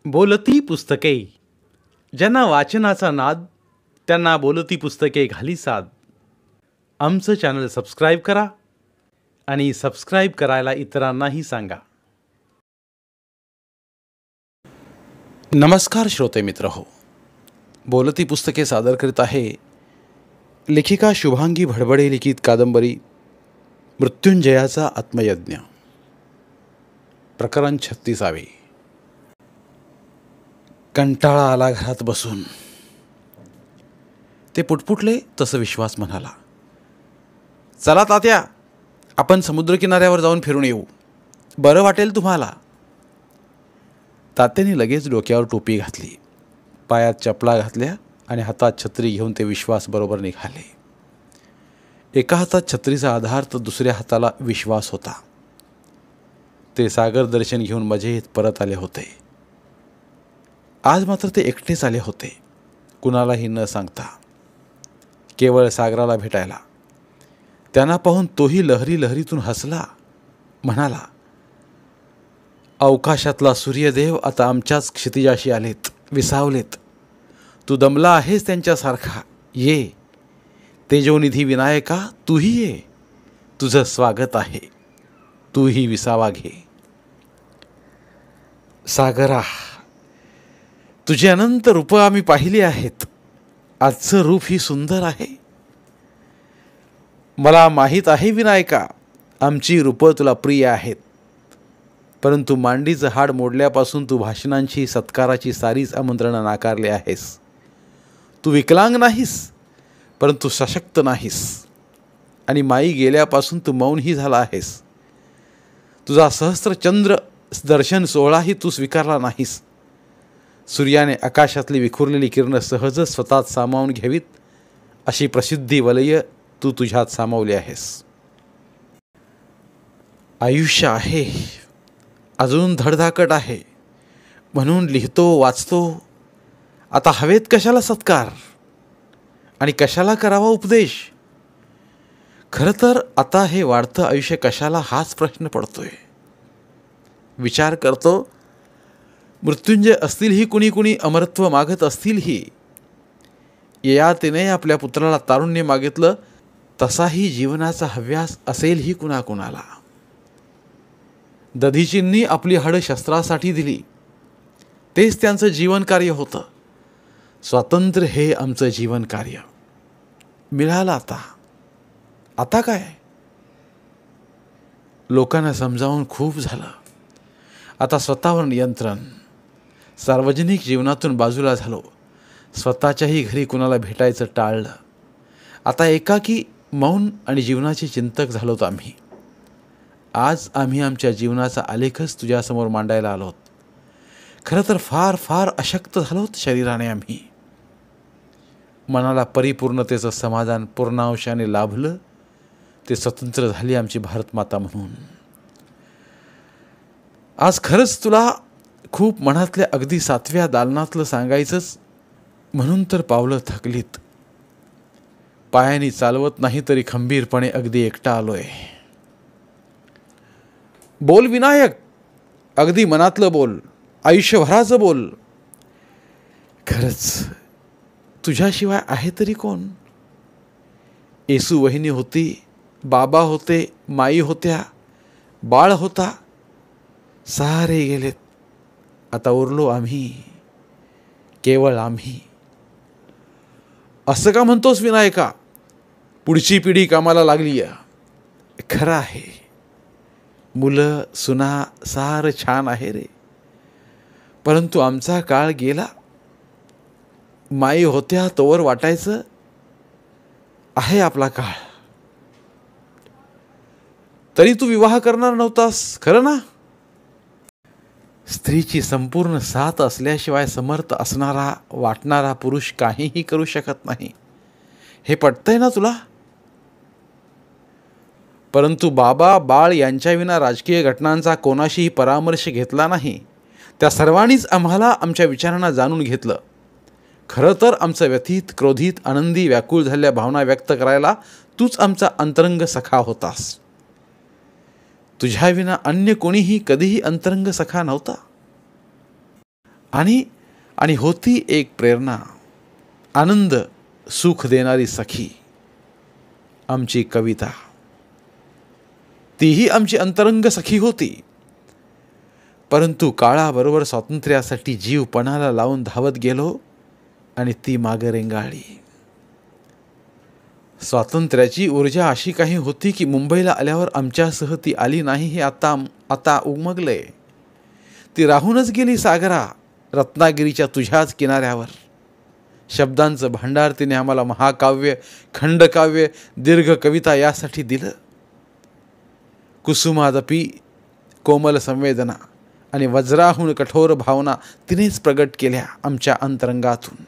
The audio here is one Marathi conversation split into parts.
बोलती पुस्तके. ज्यांना वाचनाचा नाद त्यांना बोलती पुस्तके घाली साद. आमचं चॅनल सबस्क्राईब करा आणि सबस्क्राईब करायला इतरांनाही सांगा. नमस्कार श्रोते मित्र हो. बोलती पुस्तके सादर करीत आहे लेखिका शुभांगी भडबडे लिखित कादंबरी मृत्युंजयाचा आत्मयज्ञ, प्रकरण 36. कंटाळा आला घरात बसून. ते पुटपुटले तसं विश्वास म्हणाला, चला तात्या, आपण समुद्रकिनाऱ्यावर जाऊन फिरून येऊ, बरं वाटेल तुम्हाला. तात्याने लगेच डोक्यावर टोपी घातली, पायात चपला घातल्या आणि हातात छत्री घेऊन ते विश्वास बरोबर निघाले. एका हातात छत्रीचा आधार तर दुसऱ्या हाताला विश्वास होता. ते सागर दर्शन घेऊन मजेत परत आले होते. आज मात्र ते एकटेच आले होते, कुणालाही न सांगता, केवळ सागराला भेटायला. त्यांना पाहून तोही लहरी लहरीतून हसला, म्हणाला, अवकाशातला सूर्यदेव आता आमच्याच क्षितिजाशी आलेत, विसावलेत. तू दमला आहेस त्यांच्यासारखा, ये तेजोनिधी विनायका, तूही ये, तुझं स्वागत आहे, तूही विसावा घे. सागरा, तुझी अनंत रूपं आम्ही पाहिली आहेत. आजचं रूप ही सुंदर आहे. मला माहीत आहे विनायका, आमची रूपं तुला प्रिय आहेत. परंतु मांडीचं हाड मोडल्यापासून तू भाषणांची, सत्काराची सारीच आमंत्रणं नाकारले आहेस. तू विकलांग नाहीस, परंतु सशक्त नाहीस. आणि माई गेल्यापासून तू मौनही झाला आहेस. तुझा सहस्त्रचंद्र दर्शन सोहळाही तू स्वीकारला नाहीस. सूर्याने आकाशातली विखुरलेली किरणं सहजच स्वतःत सामावून घ्यावीत अशी प्रसिद्धी वलय तू तुझ्यात सामावली आहेस. आयुष्य आहे, अजून धडधाकट आहे, म्हणून लिहितो, वाचतो. आता हवेत कशाला सत्कार आणि कशाला करावा उपदेश? खरं तर आता हे वाढतं आयुष्य कशाला, हाच प्रश्न पडतोय. विचार करतो, मृत्युंजय असतीलही कुणी कुणी, अमरत्व मागत असतीलही. ययातीने आपल्या पुत्राला तारुण्य मागितलं, तसाही जीवनाचा हव्यास असेलही कुणाकुणाला. दधीचींनी आपली हाडं शस्त्रासाठी दिली, तेच त्यांचं जीवनकार्य होतं. स्वातंत्र्य हे आमचं जीवनकार्य मिळालं. आता काय? लोकांना समजावून खूप झालं. आता स्वतःवर नियंत्रण. सार्वजनिक जीवनातून बाजूला झालो. स्वतःच्याही घरी कुणाला भेटायचं टाळलं. आता एकाकी, मौन आणि जीवनाचे चिंतक झालोत आम्ही. आज आम्ही आमच्या जीवनाचा आलेखच तुझ्यासमोर मांडायला आलोत. खरं तर फार फार अशक्त झालोत शरीराने आम्ही. मनाला परिपूर्णतेचं समाधान पूर्णांशाने लाभलं, ते स्वतंत्र झाली आमची भारतमाता म्हणून. आज खरंच तुला खूप मनातल्या अगदी 7व्या दालनातलं सांगायचंच म्हणून तर पावलं थकलीत. पायानी चालवत नाही तरी खंबीरपणे अगदी एकटा आलोय. बोल विनायक, अगदी मनातलं बोल, आयुष्यभराचं बोल. खरंच तुझ्याशिवाय आहे तरी कोण? येसू वहिनी होती, बाबा होते, माई होत्या, बाळ होता, सारे गेलेत. आता उरलो आम्ही, केवळ आम्ही. असं का म्हणतोस विनायका? पुढची पिढी कामाला लागली आहे. खरं आहे, मुलं सुना सारं छान आहे रे, परंतु आमचा काळ गेला. माई होत्या तोवर वाटायचं आहे आपला काळ. तरी तू विवाह करणार नव्हतास, खरं ना? स्त्रीची संपूर्ण साथ असल्याशिवाय समर्थ असणारा, वाटणारा पुरुष काहीही करू शकत नाही, हे पटतंय ना तुला? परंतु बाबा, बाळ यांच्याविना राजकीय घटनांचा कोणाशीही परामर्श घेतला नाही. त्या सर्वांनीच आम्हाला आमच्या विचारांना जाणून घेतलं. खरं तर आमचं व्यथित, क्रोधित, आनंदी, व्याकुळ झालेल्या भावना व्यक्त करायला तूच आमचा अंतरंग सखा होतास. तुझ्याविना अन्य कोणीही कधीही अंतरंग सखा नव्हता. आणि आणि होती एक प्रेरणा, आनंद, सुख देणारी सखी, आमची कविता. तीही आमची अंतरंग सखी होती. परंतु काळाबरोबर स्वातंत्र्यासाठी जीव पणाला लावून धावत गेलो आणि ती मागे रेंगाळली. स्वातंत्र्याची ऊर्जा अशी काही होती की मुंबईला आल्यावर आमच्यासह ती आली नाही हे आता उमगले. ती राहूनच गेली सागरा, रत्नागिरीच्या तुझ्याच किनाऱ्यावर. शब्दांचं भांडार तिने आम्हाला महाकाव्य, खंडकाव्य, दीर्घ कविता यासाठी दिलं. कुसुमादपी कोमल संवेदना आणि वज्राहून कठोर भावना तिनेच प्रगट केल्या आमच्या अंतरंगातून.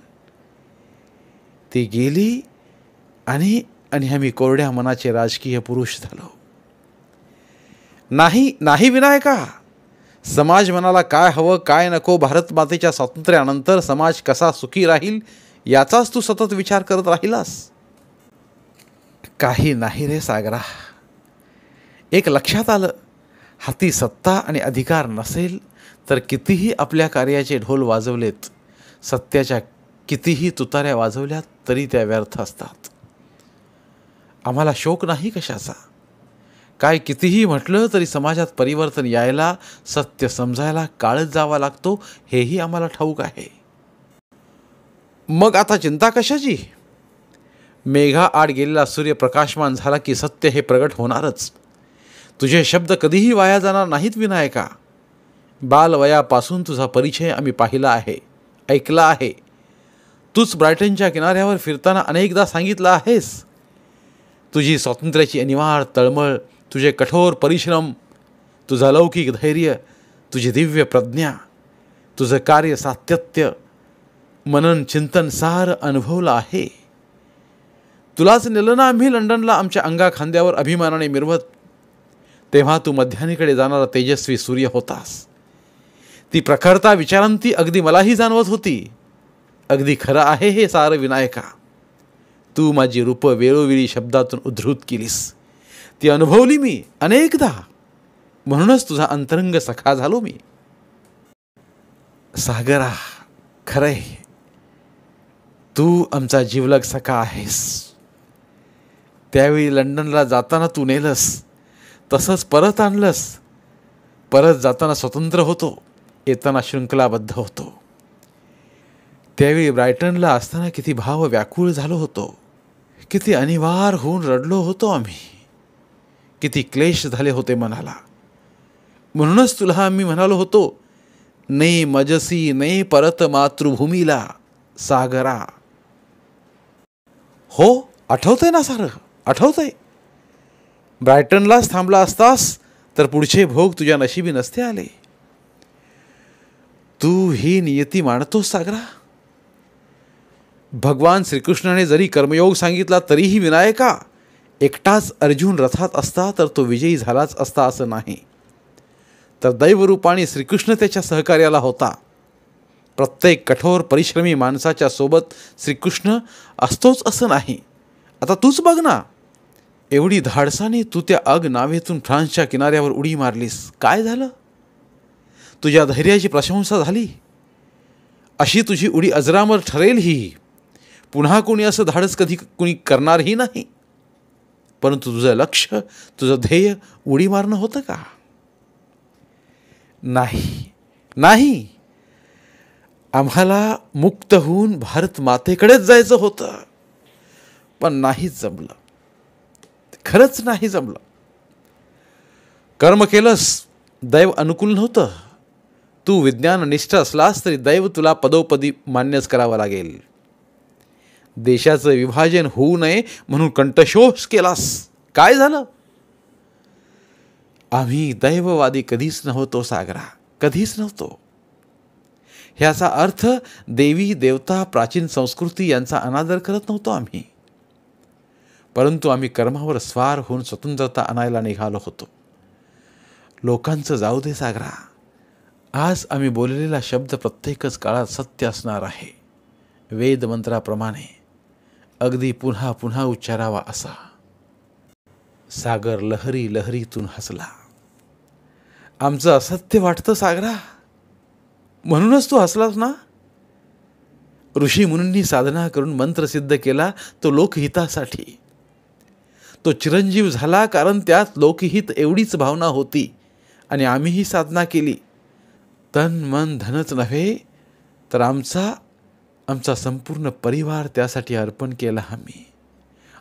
ती गेली आणि आम्ही कोरड्या मनाचे राजकीय पुरुष झालो. नाही विनायका, समाज मनाला काय हवं काय नको, भारत मातेच्या स्वातंत्र्यानंतर समाज कसा सुखी राहील याचाच तू सतत विचार करत राहिलास. काही नाही रे सागरा. एक लक्षात आलं, हाती सत्ता आणि अधिकार नसेल तर कितीही आपल्या कार्याचे ढोल वाजवलेत, सत्याच्या कितीही तुताऱ्या वाजवल्यात तरी त्या व्यर्थ असतात. आम्हाला शोक नाही कशाचा. काय कितीही म्हटलं तरी समाजात परिवर्तन यायला, सत्य समजायला काळच जावा लागतो हेही आम्हाला ठाऊक आहे. मग आता चिंता कशाची? मेघाआड गेलेला सूर्य प्रकाशमान झाला की सत्य हे प्रगट होणारच. तुझे शब्द कधीही वाया जाणार नाहीत विनायका. बालवयापासून तुझा परिचय आम्ही पाहिला आहे, ऐकला आहे. तूच ब्रायटनच्या किनाऱ्यावर फिरताना अनेकदा सांगितलं आहेस. तुझी स्वातंत्र्याची अनिवार्य तळमळ, तुझे कठोर परिश्रम, तुझं लौकिक धैर्य, तुझी दिव्य प्रज्ञा, तुझं कार्य सातत्य, मनन चिंतन सार अनुभवलं आहे. तुलाच नेलं ना आम्ही लंडनला आमच्या अंगा खांद्यावर अभिमानाने मिरवत. तेव्हा तू मध्यान्हीकडे जाणारा तेजस्वी सूर्य होतास. ती प्रखरता विचारांती अगदी मलाही जाणवत होती. अगदी खरं आहे हे सार विनायका. तू माझी रूप वेळोवेळी शब्दातून उद्धृत केलीस. ती अनुभवली मी अनेकदा. म्हणूनच तुझा अंतरंग सखा झालो मी. सागरा, खरंय, तू आमचा जिवलग सखा आहेस. त्यावेळी लंडनला जाताना तू नेलंस, तसंच परत आणलंस. परत जाताना स्वतंत्र होतो, येताना शृंखलाबद्ध होतो. त्यावेळी ब्रायटनला असताना किती भाव व्याकुळ झालो होतो, किती अनिवार होऊन रडलो होतो आम्ही, किती क्लेश झाले होते मनाला. म्हणूनच तुला आम्ही म्हणालो होतो, ने मजसी ने परत मातृभूमीला सागरा. हो, आठवतंय ना सारं, आठवतंय. ब्रायटनलाच थांबला असतास तर पुढचे भोग तुझ्या नशिबी नसते आले. तू ही नियती मानतोस सागरा. भगवान श्रीकृष्णाने जरी कर्मयोग सांगितला तरीही विनायका, एकटाच अर्जुन रथात असता तर तो विजयी झालाच असता असं नाही. तर दैवरूपाने श्रीकृष्ण त्याच्या सहकार्याला होता. प्रत्येक कठोर परिश्रमी माणसाच्या सोबत श्रीकृष्ण असतोच असं नाही. आता तूच बघ ना, एवढी धाडसाने तू त्या अग नावेतून फ्रान्सच्या किनाऱ्यावर उडी मारलीस. काय झालं? तुझ्या धैर्याची प्रशंसा झाली. अशी तुझी उडी अजरामर ठरेल ही. पुन्हा कोणी असं धाडस कधी कुणी करणारही नाही. परंतु तुझं लक्ष, तुझं ध्येय उडी मारणं होतं का? नाही. आम्हाला मुक्त होऊन भारत मातेकडेच जायचं होतं, पण नाहीच जमलं. खरंच नाही जमलं. कर्म केलंस, दैव अनुकूल नव्हतं. तू विज्ञाननिष्ठ असलास तरी दैव तुला पदोपदी मान्यच करावं लागेल. देशाचं विभाजन होऊ नये म्हणून कंठशोष केलास. काय झालं? आम्ही दैववादी कधीच नव्हतो सागरा, कधीच नव्हतो. ह्याचा अर्थ देवी देवता, प्राचीन संस्कृती यांचा अनादर करत नव्हतो आम्ही. परंतु आम्ही कर्मावर स्वार होऊन स्वतंत्रता आणायला निघालो होतो. लोकांचं जाऊ दे सागरा. आज आम्ही बोललेला शब्द प्रत्येकच काळात सत्य असणार आहे. वेद मंत्राप्रमाणे अगदी पुन्हा पुन्हा उच्चारावा असा. सागर लहरी लहरीतून हसला. आमचं असत्य वाटतं सागरा, म्हणूनच तू हसलास ना. ऋषी मुनींनी साधना करून मंत्र सिद्ध केला तो लोकहितासाठी. तो चिरंजीव झाला कारण त्यात लोकहित एवढीच भावना होती. आणि आम्हीही साधना केली. तन मन धनच नव्हे तर आमचा संपूर्ण परिवार त्यासाठी अर्पण केला आम्ही.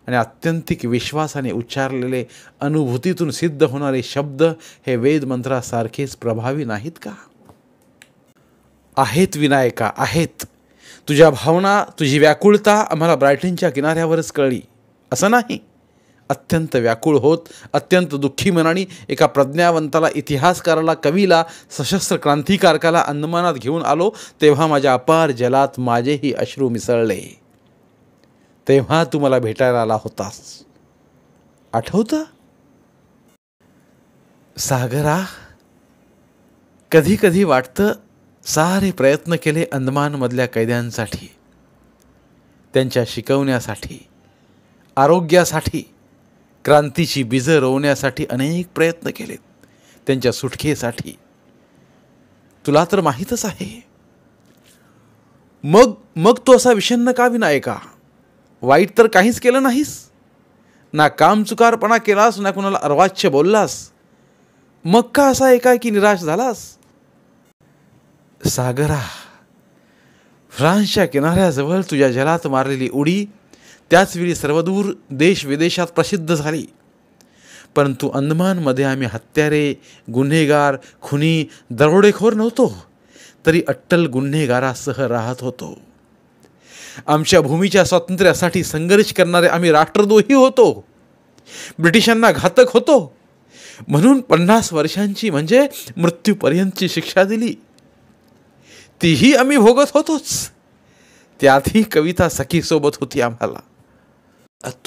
आणि आत्यंतिक विश्वासाने उच्चारलेले अनुभूतीतून सिद्ध होणारे शब्द हे वेद मंत्रासारखेच प्रभावी नाहीत का? आहेत विनायका, आहेत. तुझ्या भावना, तुझी व्याकुळता आम्हाला ब्रायटनच्या किनाऱ्यावरच कळली असं नाही. अत्यंत व्याकुळ होत, अत्यंत दुःखी मनाने एका प्रज्ञावंताला, इतिहासकाराला, कवीला, सशस्त्र क्रांतिकारकाला अंदमानात घेऊन आलो तेव्हा माझ्या अपार जलात माझेही अश्रू मिसळले. तेव्हा तू मला भेटायला आला होतास, आठवतं? सागरा, कधी कधी वाटतं सारे प्रयत्न केले अंदमानमधल्या कैद्यांसाठी, त्यांच्या शिकवण्यासाठी, आरोग्यासाठी, क्रांतीची बीजं रोवण्यासाठी अनेक प्रयत्न केलेत, त्यांच्या सुटकेसाठी. तुला तर माहीतच आहे. मग तू असा विषण्ण का विनायका? वाईट तर काहीच केलं नाहीस ना, कामचुकारपणा केलास ना, कुणाला अर्वाच्य बोललास. मग का असा एकाएकी निराश झालास? सागरा, फ्रान्सच्या किनाऱ्याजवळ तुझ्या जलात मारलेली उडी त्याचवेळी सर्वदूर देश विदेशात प्रसिद्ध झाली. परंतु अंदमानमध्ये आम्ही हत्यारे, गुन्हेगार, खुनी, दरोडेखोर नव्हतो, तरी अट्टल गुन्हेगारासह राहत होतो. आमच्या भूमीच्या स्वातंत्र्यासाठी संघर्ष करणारे आम्ही राष्ट्रद्रोही होतो, ब्रिटिशांना घातक होतो. म्हणून 50 वर्षांची म्हणजे मृत्यूपर्यंतची शिक्षा दिली. तीही आम्ही भोगत होतोच. त्यातही कविता सखीसोबत होती आम्हाला.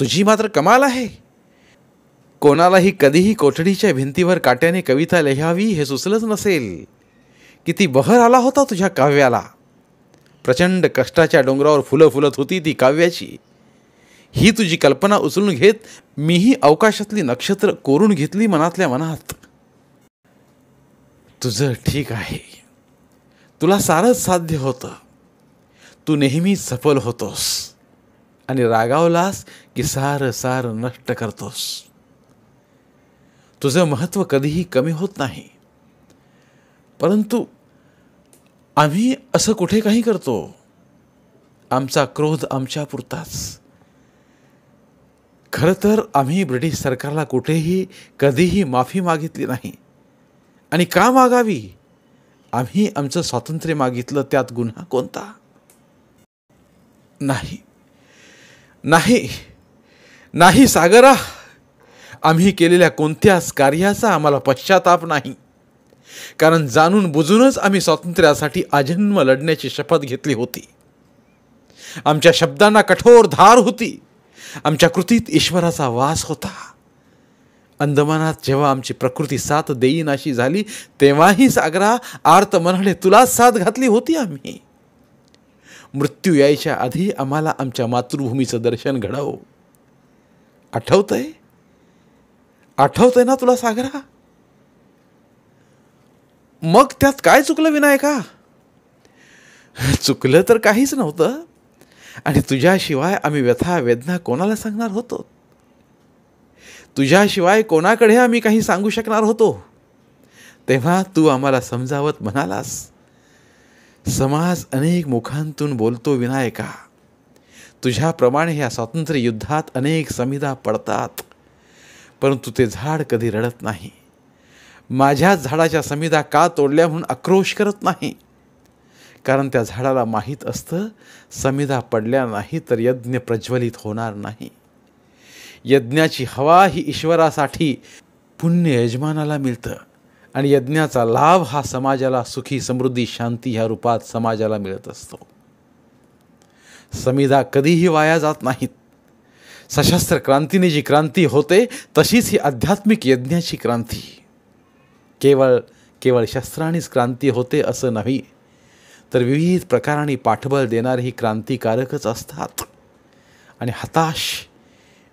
तुझी मात्र कमाल आहे. कोणालाही कधीही कोठडीच्या भिंतीवर काट्याने कविता लिहावी हे सुचलंच नसेल. किती बहर आला होता तुझ्या काव्याला. प्रचंड कष्टाच्या डोंगरावर फुलं फुलत होती ती काव्याची. ही तुझी कल्पना उचलून घेत मीही अवकाशातली नक्षत्र कोरून घेतली मनातल्या मनात. तुझं ठीक आहे, तुला सारंच साध्य होतं. तू नेहमी सफल होतोस आणि रागावलास की सारं नष्ट करतोस. तुझं महत्त्व कधीही कमी होत नाही. परंतु आम्ही असं कुठे काही करतो? आमचा क्रोध आमच्या पुरताच. खरं तर आम्ही ब्रिटिश सरकारला कुठेही कधीही माफी मागितली नाही. आणि का मागावी? आम्ही आमचं स्वातंत्र्य मागितलं, त्यात गुन्हा कोणता? नाही नाही नाही सागरा, आम्ही केलेल्या कोणत्याच कार्याचा आम्हाला पश्चाताप नाही. कारण जाणून बुजूनच आम्ही स्वातंत्र्यासाठी आजन्म लढण्याची शपथ घेतली होती. आमच्या शब्दांना कठोर धार होती. आमच्या कृतीत ईश्वराचा वास होता. अंदमानात जेव्हा आमची प्रकृती साथ देईनाशी झाली तेव्हाही सागरा आर्त मनाने तुलाच साथ घातली होती आम्ही. मृत्यू यायच्या आधी आम्हाला आमच्या मातृभूमीचं दर्शन घडव. आठवतंय ना तुला सागरा? मग त्यात काय चुकलं विनायका? चुकलं तर काहीच नव्हतं. आणि तुझ्याशिवाय आम्ही व्यथा वेदना कोणाला सांगणार होतो? तुझ्याशिवाय कोणाकडे आम्ही काही सांगू शकणार होतो? तेव्हा तू आम्हाला समजावत म्हणालास, समाज अनेक मुखांतून बोलतो विनायका. तुझ्याप्रमाणे ह्या स्वातंत्र्य युद्धात अनेक समिधा पडतात, परंतु ते झाड कधी रडत नाही. माझ्याच झाडाच्या समिधा का तोडल्या म्हणून आक्रोश करत नाही. कारण त्या झाडाला माहीत असतं समिधा पडल्या नाही तर यज्ञ प्रज्वलित होणार नाही. यज्ञाची हवा ही ईश्वरासाठी पुण्य यजमानाला मिळतं आणि यज्ञाचा लाभ हा समाजाला सुखी समृद्धी शांती ह्या रूपात समाजाला मिळत असतो. समिधा कधीही वाया जात नाहीत. सशस्त्र क्रांतीने जी क्रांती होते तशीच ही आध्यात्मिक यज्ञाची क्रांती. केवळ शस्त्रांनीच क्रांती होते असं नाही, तर विविध प्रकारांनी पाठबळ देणारे ही क्रांतिकारकच असतात. आणि हताश,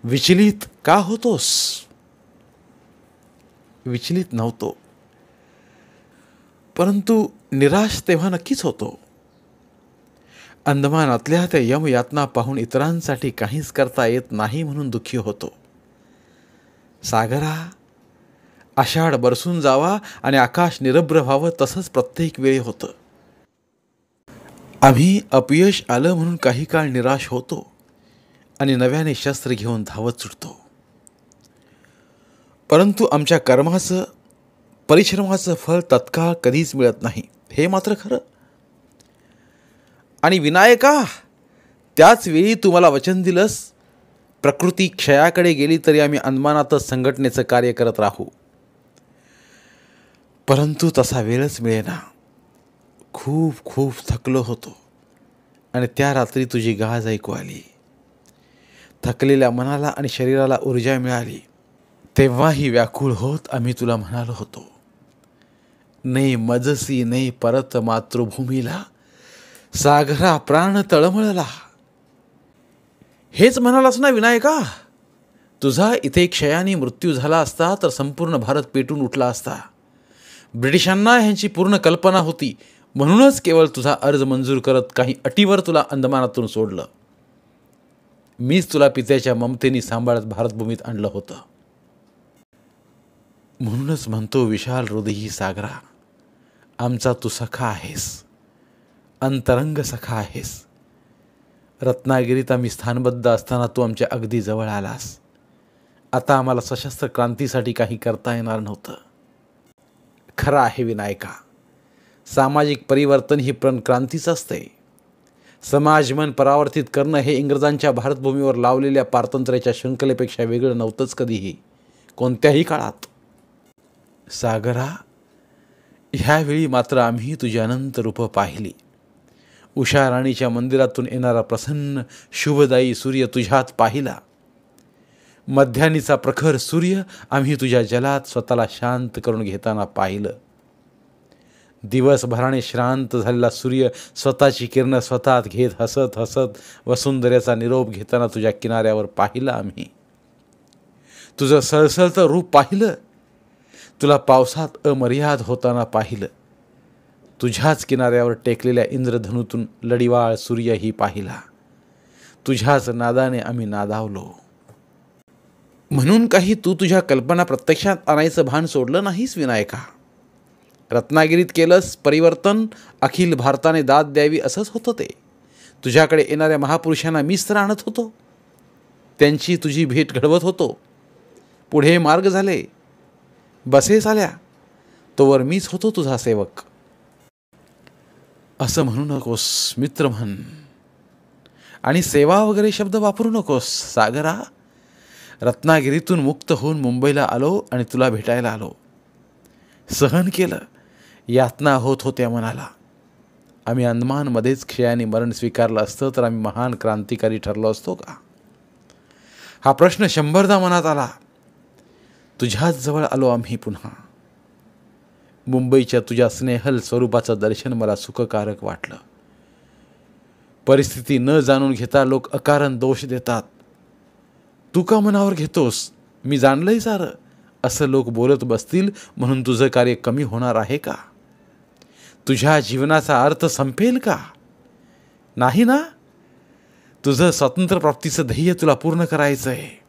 विचलित का होतोस? विचलित नव्हतो, परंतु निराश तेव्हा नक्कीच होतो. अंदमानातल्या त्या यमयातना पाहून इतरांसाठी काहीच करता येत नाही म्हणून दुःखी होतो. सागरा, आषाढ बरसून जावा आणि आकाश निरभ्र व्हावं तसंच प्रत्येक वेळी होतं. आम्ही अपयश आलं म्हणून काही काळ निराश होतो आणि नव्याने शस्त्र घेऊन धावत सुटतो. परंतु आमच्या कर्माचं, परिश्रमाचं फळ तत्काळ कधीच मिळत नाही, हे मात्र खरं. आणि विनायका, त्याच वेळी तू मला वचन दिलंस, प्रकृती क्षयाकडे गेली तरी आम्ही अंदमानातच संघटनेचं कार्य करत राहू. परंतु तसा वेळच मिळेना. खूप खूप थकलो होतो आणि त्या रात्री तुझी गाज ऐकू आली. थकलेल्या मनाला आणि शरीराला ऊर्जा मिळाली. तेव्हाही व्याकुळ होत आम्ही तुला म्हणालो होतो, नाही मजसी नाही परत मातृभूमीला, सागरा प्राण तळमळला. हेच म्हणालास ना विनायका? तुझा इथे क्षयाने मृत्यू झाला असता तर संपूर्ण भारत पेटून उठला असता. ब्रिटिशांना ह्यांची पूर्ण कल्पना होती म्हणूनच केवळ तुझा अर्ज मंजूर करत काही अटीवर तुला अंदमानातून सोडलं. मीच तुला पित्याच्या ममतेने सांभाळत भारतभूमीत आणलं होतं. म्हणूनच म्हणतो विशाल हृदयी सागरा, आमचा तू सखा आहेस, अंतरंग सखा आहेस. रत्नागिरीत आम्ही स्थानबद्ध असताना तू आमच्या अगदी जवळ आलास. आता आम्हाला सशस्त्र क्रांतीसाठी काही करता येणार नव्हतं. खरं आहे विनायका, सामाजिक परिवर्तन ही पण क्रांतीच असते. समाजमन परावर्तित करणं हे इंग्रजांच्या भारतभूमीवर लावलेल्या पारतंत्र्याच्या शृंखलेपेक्षा वेगळं नव्हतंच कधीही, कोणत्याही काळात. सागरा, ह्यावेळी मात्र आम्ही तुझी अनंत रूपं पाहिली. उषा राणीच्या मंदिरातून येणारा प्रसन्न शुभदायी सूर्य तुझ्यात पाहिला. मध्यानीचा प्रखर सूर्य आम्ही तुझ्या जलात स्वतःला शांत करून घेताना पाहिलं. दिवसभराने श्रांत झालेला सूर्य स्वतःची किरणं स्वतःत घेत हसत हसत वसुंधरेचा निरोप घेताना तुझ्या किनाऱ्यावर पाहिलं आम्ही. तुझं सळसळतं रूप पाहिलं. तुला पावसात अमर्याद होताना पाहिलं. तुझ्याच किनाऱ्यावर टेकलेल्या इंद्रधनुतून लढिवाळ सूर्यही पाहिला. तुझ्याच नादाने आम्ही नादावलो. म्हणून काही तू तुझ्या कल्पना प्रत्यक्षात आणायचं भान सोडलं नाहीस विनायका. रत्नागिरीत केलंस परिवर्तन, अखिल भारताने दाद द्यावी असंच होतं ते. तुझ्याकडे येणाऱ्या महापुरुषांना मीच तर आणत होतो, त्यांची तुझी भेट घडवत होतो. पुढे मार्ग झाले, बसेस आल्या, तोवर मीच होतो तुझा सेवक. असं म्हणू नकोस, मित्र म्हण. आणि सेवा वगैरे शब्द वापरू नकोस सागरा. रत्नागिरीतून मुक्त होऊन मुंबईला आलो आणि तुला भेटायला आलो. सहन केलं, यातना होत होत्या मनाला. आम्ही अंदमानमध्येच क्षयाने मरण स्वीकारलं असतं तर आम्ही महान क्रांतिकारी ठरलो असतो का? हा प्रश्न 100दा मनात आला. तुझ्याच जवळ आलो आम्ही पुन्हा. मुंबईच्या तुझ्या स्नेहल स्वरूपाचं दर्शन मला सुखकारक वाटलं. परिस्थिती न जाणून घेता लोक अकारण दोष देतात. तू का मनावर घेतोस? मी जाणलंय सारं. असं लोक बोलत बसतील म्हणून तुझं कार्य कमी होणार आहे का? तुझ्या जीवनाचा अर्थ संपेल का? नाही ना. तुझं स्वातंत्र्यप्राप्तीचं ध्येय तुला पूर्ण करायचं आहे.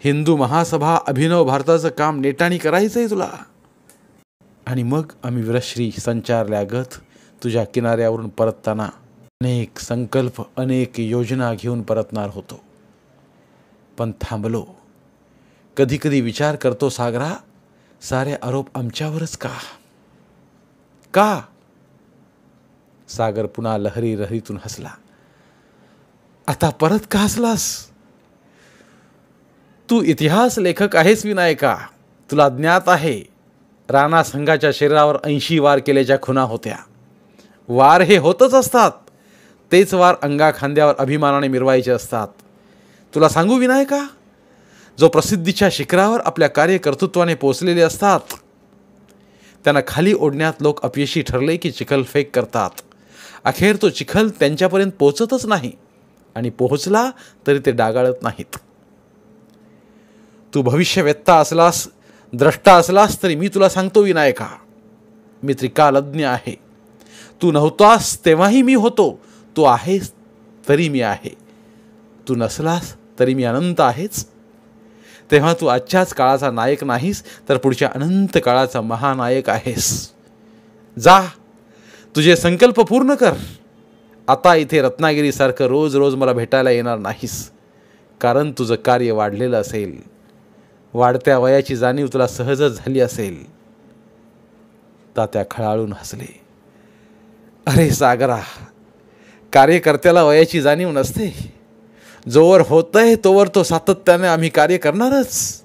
हिंदू महासभा अभिनव भारताचं काम नेटाने करायचं आहे तुला. आणि मग आम्ही विरश्री संचारल्यागत तुझ्या किनाऱ्यावरून परतताना अनेक संकल्प, अनेक योजना घेऊन परतणार होतो. पण थांबलो. कधी कधी विचार करतो सागरा, सारे आरोप आमच्यावरच का? का? सागर पुन्हा लहरी लहरीतून हसला. आता परत का हसलास? तू इतिहास लेखक आहेस विनायका. तुला ज्ञात आहे, राणा संघाच्या शरीरावर 80 वार केल्याच्या खुणा होत्या. वार हे होतच असतात. तेच वार अंगा खांद्यावर अभिमानाने मिरवायचे असतात. तुला सांगू विनायका, जो प्रसिद्धीच्या शिखरावर आपल्या कार्यकर्तृत्वाने पोचलेले असतात त्यांना खाली ओढण्यात लोक अपयशी ठरले की चिखलफेक करतात. अखेर तो चिखल त्यांच्यापर्यंत पोचतच नाही आणि पोहोचला तरी ते डागाळत नाहीत. तू भविष्यवेत्ता असलास, द्रष्टा असलास तरी मी तुला सांगतो विनायका, मी त्रिकालज्ञ आहे. तू नव्हतास तेव्हाही मी होतो. तू आहेस तरी मी आहे. तू नसलास तरी मी अनंत आहेच. तेव्हा तू आजच्याच काळाचा नायक नाहीस, तर पुढच्या अनंत काळाचा महानायक आहेस. जा, तुझे संकल्प पूर्ण कर. आता इथे रत्नागिरीसारखं रोज रोज मला भेटायला येणार नाहीस, कारण तुझं कार्य वाढलेलं असेल. वाढत्या वयाची जाणीव तुला सहजच झाली असेल. तात्या खळाळून हसले. अरे सागरा, कार्यकर्त्याला वयाची जाणीव नसते. जोवर होतंय तोवर तो सातत्याने आम्ही कार्य करणारच.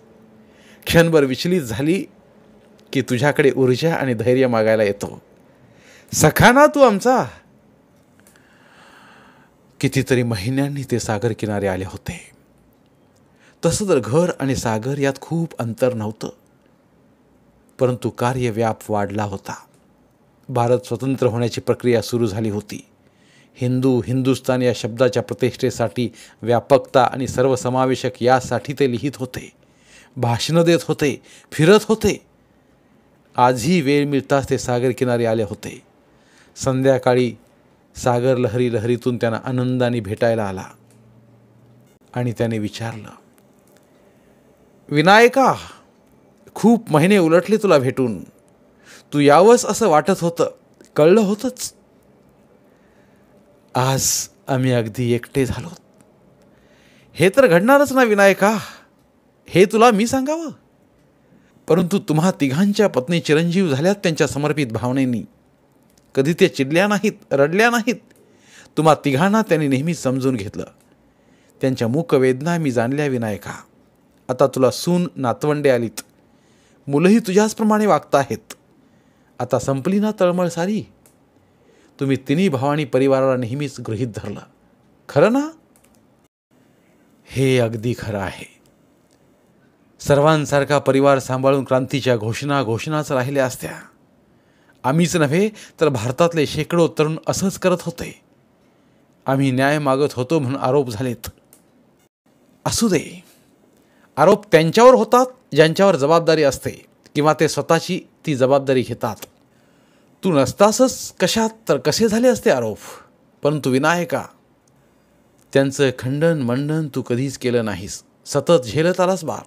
क्षणभर विचलित झाली की तुझ्याकडे ऊर्जा आणि धैर्य मागायला येतो. सखाना तू आमचा. कितीतरी महिन्यांनी ते सागर किनारे आले होते. तसं तर घर आणि सागर यात खूप अंतर नव्हतं, परंतु कार्यव्याप वाढला होता. भारत स्वतंत्र होण्याची प्रक्रिया सुरू झाली होती. हिंदुस्तान या शब्दाच्या प्रतिष्ठेसाठी, व्यापकता आणि सर्वसमावेशक यासाठी ते लिहित होते, भाषणं देत होते, फिरत होते. आजही वेळ मिळताच ते सागर किनारी आले होते. संध्याकाळी सागर लहरी लहरीतून त्यांना आनंदाने भेटायला आला आणि त्याने विचारलं, विनायका, खूप महिने उलटले तुला भेटून. तू यावंस असं वाटत होतं, कळलं होतंच. आज आम्ही अगदी एकटे झालो. हे तर घडणारच ना विनायका, हे तुला मी सांगावं. परंतु तुम्हा तिघांच्या पत्नी चिरंजीव झाल्यात त्यांच्या समर्पित भावनेनी. कधी ते चिडल्या नाहीत, रडल्या नाहीत. तुम्हा तिघांना त्यांनी नेहमी समजून घेतलं. त्यांच्या मूकवेदना मी जाणल्या विनायका. आता तुला सून नातवंडे आलीत. मुलंही तुझ्याचप्रमाणे वागत आहेत. आता संपली ना तळमळ सारी. तुम्ही तिन्ही भावांनी परिवाराला नेहमीच गृहीत धरलं. खरं ना? हे अगदी खरं आहे. सर्वांसारखा परिवार सांभाळून क्रांतीच्या घोषणाच राहिल्या असत्या. आम्हीच नव्हे तर भारतातले शेकडो तरुण असंच करत होते. आम्ही न्याय मागत होतो म्हणून आरोप झालेत. असू दे, आरोप त्यांच्यावर होतात ज्यांच्यावर जबाबदारी असते, किंवा ते स्वतःची ती जबाबदारी घेतात. तू नसतासच कशात तर कसे झाले असते आरोप. परंतु विनायका, त्यांचं खंडन मंडन तू कधीच केलं नाहीस. सतत झेलत आलास बा.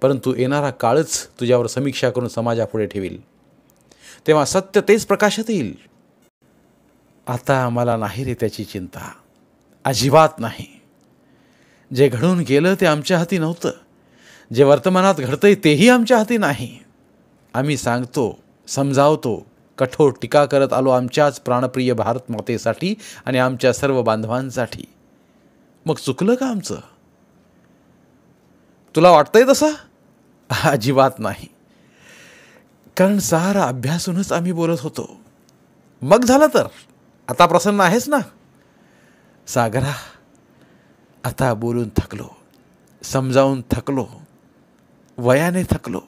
परंतु येणारा काळच तुझ्यावर समीक्षा करून समाजापुढे ठेवील. तेव्हा सत्य तेच प्रकाशात येईल. आता आम्हाला नाही रे त्याची चिंता, अजिबात नाही. जे घडून गेलं ते आमच्या हाती नव्हतं. जे वर्तमानात घडतंय तेही आमच्या हाती नाही. आम्ही सांगतो, समजावतो, कठोर टीका करत आलो आमच्याच प्राणप्रिय भारत मातेसाठी आणि आमच्या सर्व बांधवांसाठी. मग चुकलं का आमचं? तुला वाटतंय तसं? अजिबात नाही. कारण सारा अभ्यासूनच आम्ही बोलत होतो. मग झालं तर आता प्रसन्न आहेस ना? सागरा, आता बोलून थकलो, समजावून थकलो, वयाने थकलो.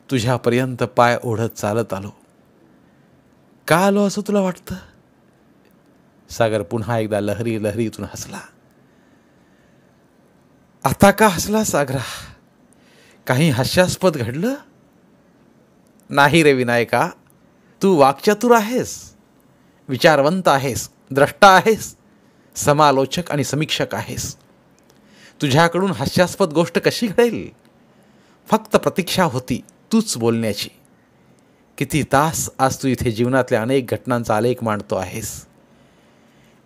तुझ्यापर्यंत पाय ओढत चालत आलो. का आलो असं तुला वाटतं? सागर पुन्हा एकदा लहरी लहरीतून हसला. आता का हसला सागरा? काही हास्यास्पद घडलं? नाही रे विनायका, तू वाक्चातुर आहेस, विचारवंत आहेस, द्रष्टा आहेस, समालोचक आणि समीक्षक आहेस. तुझ्याकडून हास्यास्पद गोष्ट कशी घडेल? फक्त प्रतीक्षा होती तूच बोलण्याची. किती तास आज तू इथे जीवनातल्या अनेक घटनांचा आलेख मांडतो आहेस,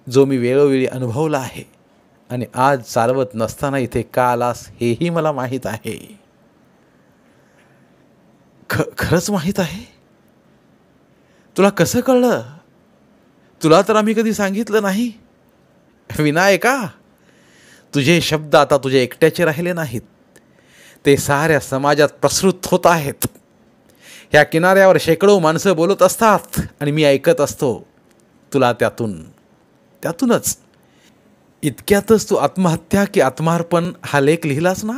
जो मी वेळोवेळी अनुभवला आहे. आणि आज चालवत नसताना इथे का आलास हेही मला माहीत आहे. खरंच माहीत आहे? तुला कसं कळलं? तुला तर आम्ही कधी सांगितलं नाही. विनायका, तुझे शब्द आता तुझे एकट्याचे राहिले नाहीत. ते साऱ्या समाजात प्रसृत होत आहेत. ह्या किनाऱ्यावर शेकडो माणसं बोलत असतात आणि मी ऐकत असतो. तुला त्यातूनच इतक्यातच तू आत्महत्या की आत्मार्पण हा लेख लिहिलास ना?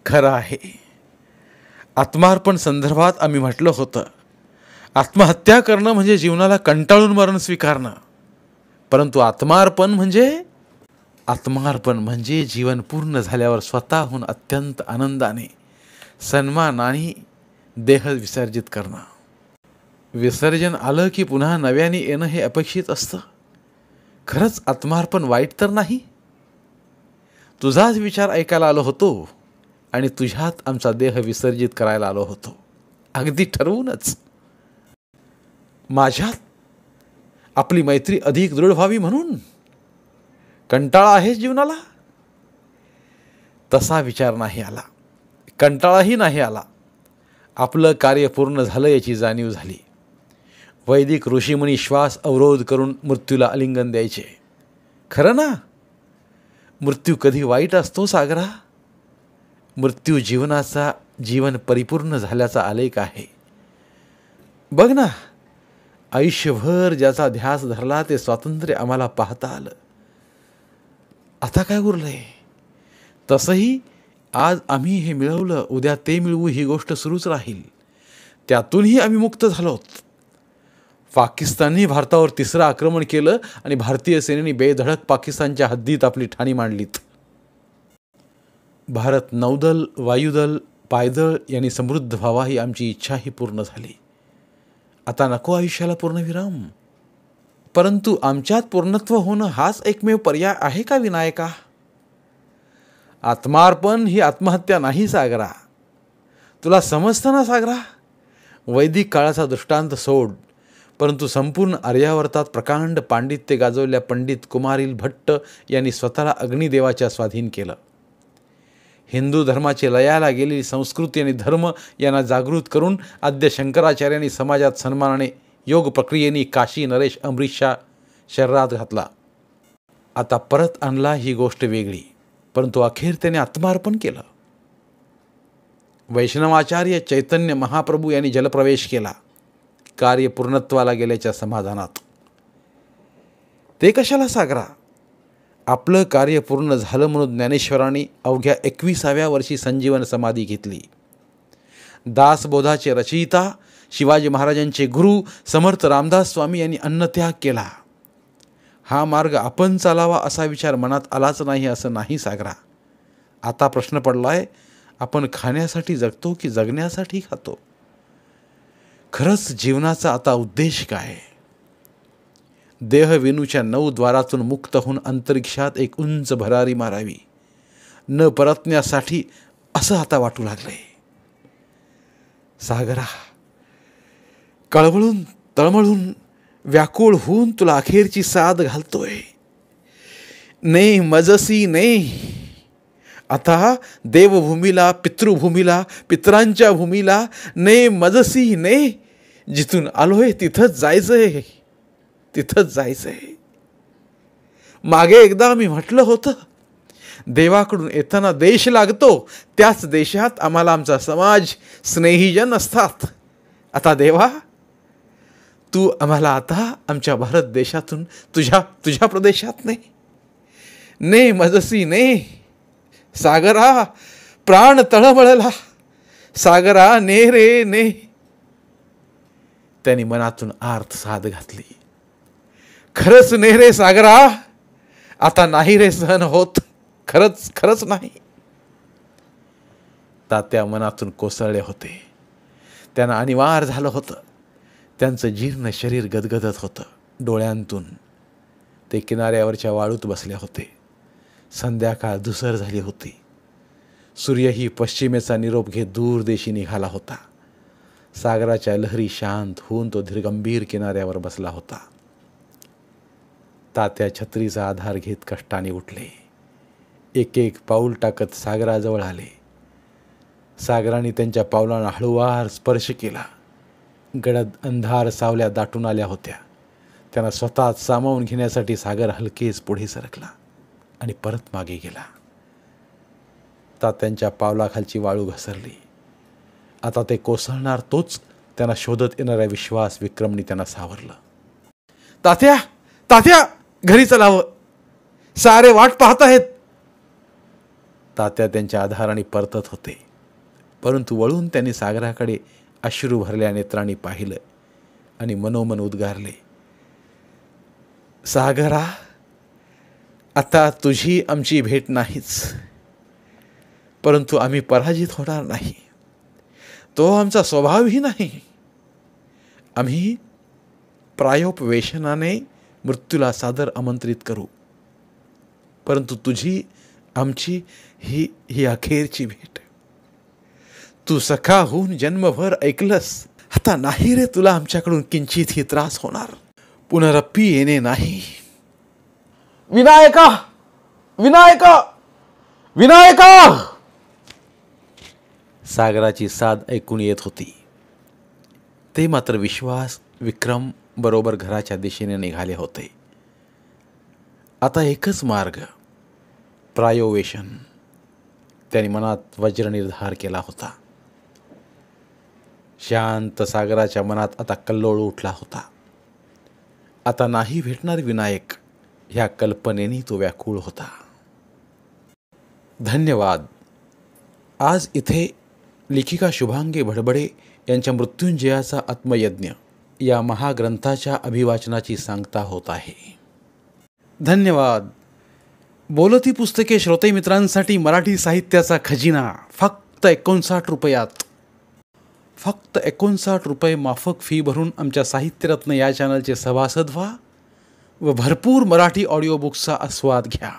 खरं आहे. आत्मार्पण संदर्भात आम्ही म्हटलं होतं, आत्महत्या करणं म्हणजे जीवनाला कंटाळून मरण स्वीकारणं. परंतु आत्मार्पण म्हणजे जीवन पूर्ण झाल्यावर स्वतःहून अत्यंत आनंदाने, सन्मानाने देह विसर्जित करणं. विसर्जन आलं की पुन्हा नव्याने येणं हे अपेक्षित असतं. खरंच आत्मार्पण वाईट तर नाही. तुझाच विचार ऐकायला आलो होतो आणि तुझ्यात आमचा देह विसर्जित करायला आलो होतो, अगदी ठरवूनच. माझ्यात आपली मैत्री अधिक दृढ व्हावी म्हणून. कंटाळा आहेस जीवनाला? तसा विचार नाही आला, कंटाळाही नाही आला. आपलं कार्य पूर्ण झालं याची जाणीव झाली. वैदिक ऋषीमुनी श्वास अवरोध करून मृत्यूला आलिंगन द्यायचे. खरं ना? मृत्यू कधी वाईट असतो सागरा? मृत्यू जीवनाचा, जीवन परिपूर्ण झाल्याचा आलेख आहे. बघ ना, आयुष्यभर ज्याचा ध्यास धरला ते स्वातंत्र्य आम्हाला पाहता आलं. आता काय उरलंय? तसंही आज आम्ही हे मिळवलं, उद्या ते मिळवू ही गोष्ट सुरूच राहील. त्यातूनही आम्ही मुक्त झालोत. पाकिस्तानने भारतावर तिसरं आक्रमण केलं आणि भारतीय सेनेने बेधडक पाकिस्तानच्या हद्दीत आपली ठाणी मांडलीत. भारत नौदल, वायुदल, पायदळ यांनी समृद्ध व्हावा ही आमची इच्छाही पूर्ण झाली. आता नको आयुष्याला पूर्णविराम. परंतु आमच्यात पूर्णत्व होणं हाच एकमेव पर्याय आहे का विनायका? आत्मार्पण ही आत्महत्या नाही सागरा. तुला समजतं ना सागरा? वैदिक काळाचा दृष्टांत सोड, परंतु संपूर्ण आर्यावर्तात प्रकांड पांडित्य गाजवल्या पंडित कुमारिल भट्ट यांनी स्वतःला अग्निदेवाच्या स्वाधीन केलं. हिंदू धर्माची लयाला गेलेली संस्कृती आणि धर्म यांना जागृत करून आद्य शंकराचार्यांनी समाजात सन्मानाने योग प्रक्रियेने काशी नरेश अमरीशा शरीरात घातला. आता परत आणला ही गोष्ट वेगळी, परंतु अखेर त्याने आत्मार्पण केलं. वैष्णवाचार्य चैतन्य महाप्रभू यांनी जलप्रवेश केला, कार्य पूर्णत्वाला गेल्याच्या समाधानात. ते कशाला सागरा? आपलं कार्य पूर्ण झालं म्हणून ज्ञानेश्वरांनी अवघ्या 21व्या वर्षी संजीवन समाधी घेतली. दासबोधाचे रचयिता शिवाजी महाराजांचे गुरु समर्थ रामदास स्वामी यांनी अन्नत्याग केला. हा मार्ग आपण चालावा असा विचार मनात आलाच नाही असं नाही सागरा. आता प्रश्न पडलाय, आपण खाण्यासाठी जगतो की जगण्यासाठी खातो? खरंच जीवनाचा आता उद्देश काय? देहवेणूच्या 9 द्वारातून मुक्त होऊन अंतरिक्षात एक उंच भरारी मारावी, न परतण्यासाठी असं आता वाटू लागलंय. सागरा, कळवळून तळमळून व्याकुळ होऊन तुला अखेरची साद घालतोय. ने मजसी ने. आता देवभूमीला, पितृभूमीला, पितरांच्या भूमीला ने मजसी ने. जिथून आलोय तिथंच जायचंय, तिथंच जायचंय. मागे एकदा मी म्हटलं होतं, देवाकडून येताना देश लागतो, त्याच देशात आम्हाला आमचा समाज स्नेहीजन असतात. आता देवा, तू आम्हाला आता आमच्या भारत देशातून तुझ्या प्रदेशात ने मजसी ने. सागरा, प्राण तळमळला. सागरा, ने रे ने. त्यांनी मनातून आर्त साद घातली. खरंच ने रे सागरा, आता नाही रे सहन होत. खरंच नाही. तात्या मनातून कोसळले होते. त्यांना अनिवार्य झालं होतं. त्यांचं जीर्ण शरीर गदगदत होतं. डोळ्यांतून ते किनाऱ्यावरच्या वाळूत बसले होते. संध्याकाळ धुसर झाली होती. सूर्यही पश्चिमेचा निरोप घेत दूर देशी निघाला होता. सागराच्या लहरी शांत होऊन तो धीरगंभीर किनाऱ्यावर बसला होता. तात्या छत्रीचा आधार घेत कष्टाने उठले. एक एक पाऊल टाकत सागराजवळ आले. सागराने त्यांच्या पावलांना हळूवार स्पर्श केला. गडद अंधार सावल्या दाटून आल्या होत्या. त्यांना स्वतःच सामावून घेण्यासाठी सागर हलकेच पुढे सरकला आणि परत मागे गेला. तात्यांच्या पावलाखालची वाळू घसरली. आता ते कोसळणार तोच त्यांना शोधत येणाऱ्या विश्वास विक्रमनी त्यांना सावरलं. तात्या, तात्या, घरी चलावं, सारे वाट पाहत आहेत. तात्या त्यांच्या आधाराने परतत होते, परंतु वळून त्यांनी सागराकडे अश्रू भरल्या नेत्रांनी पाहिलं आणि मनोमन उद्गारले, सागरा, आता तुझी आमची भेट नाहीच, परंतु आम्ही पराजित होणार नाही. तो आमचा स्वभावही नाही. आम्ही प्रायोपवेशनाने मृत्यूला सादर आमंत्रित करू, परंतु तुझी आमची ही अखेरची भेट. तू सखा होऊन जन्मभर ऐकलंस, आता नाही रे तुला आमच्याकडून किंचितही त्रास होणार. पुनरप्पी येणे नाही. विनायका, विनायका, विनायका. सागराची साद ऐकून येत होती. ते मात्र विश्वास विक्रम बरोबर घराच्या दिशेने निघाले होते. आता एकच मार्ग, प्रायोवेशन. त्याने मनात वज्र निर्धार केला होता. शांत सागराच्या मनात आता कल्लोळ उठला होता. आता नाही भेटणार विनायक, ह्या कल्पनेने तो व्याकुळ होता. धन्यवाद. आज इथे लेखिका शुभांगी भडबडे यांच्या मृत्युंजयाचा आत्मयज्ञ या महाग्रंथाच्या अभिवाचनाची सांगता होत आहे. धन्यवाद. बोलती पुस्तके श्रोते मित्रांसाठी मराठी साहित्याचा खजिना फक्त 59 रुपयात. फक्त 59 रुपये माफक फी भरून आमच्या साहित्यरत्न या चॅनलचे सभासद व्हा व भरपूर मराठी ऑडिओ बुक्सचा आस्वाद घ्या.